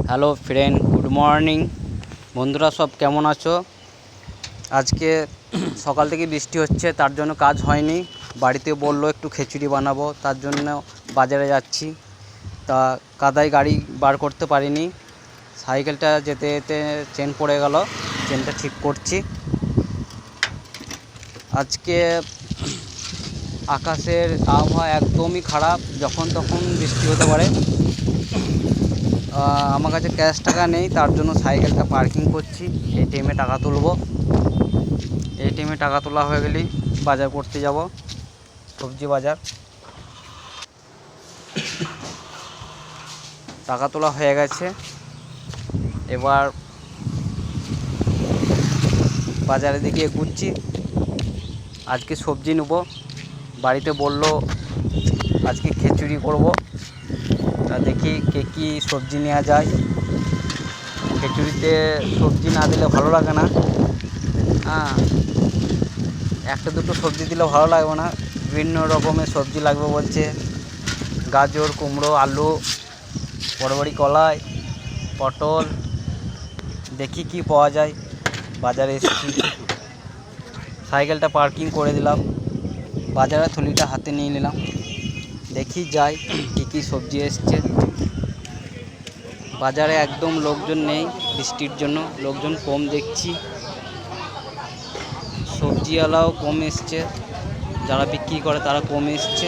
Hello friend, good morning. বন্ধুরা সব কেমন আছো? আজকে সকাল থেকে বৃষ্টি হচ্ছে, তার জন্য কাজ হয়নি। বাড়িতে বললো একটু খিচুড়ি বানাবো, তার জন্য বাজারে যাচ্ছি। তা কাদায় গাড়ি বার করতে পারিনি। সাইকেলটা যেতে যেতে চেন পড়ে গেল, চেনটা ঠিক করছি। আজকে আকাশের আবহাওয়া একদমই খারাপ, যখন তখন বৃষ্টি হতে পারে। আমার কাছে ক্যাশ টাকা নেই, তার জন্য সাইকেলটা পার্কিং করছি। এটিএমে টাকা তুলবো। এটিএমে টাকা তোলা হয়ে গেলেই বাজার করতে যাব, সবজি বাজার। টাকা তোলা হয়ে গেছে, এবার বাজারের দিকে এগুচ্ছি। আজকে সবজি নেব। বাড়িতে বললো আজকে খিচুড়ি করব, তা দেখি কী সবজি নেওয়া যায়। খিচুড়িতে সবজি না দিলে ভালো লাগে না। একটা দুটো সবজি দিলে ভালো লাগবে না, বিভিন্ন রকমের সবজি লাগবে বলছে। গাজর, কুমড়ো, আলু, বড়বড়ি, কলাই, পটল। দেখি কি পাওয়া যায়। বাজারে এসেছি, সাইকেলটা পার্কিং করে দিলাম, বাজারের থলিটা হাতে নিয়ে নিলাম। দেখি যাই কী সবজি এসছে। বাজারে একদম লোকজন নেই, বৃষ্টির জন্য লোকজন কম দেখছি। সবজিওয়ালাও কম এসছে, যারা বিক্রি করে তারা কম এসছে।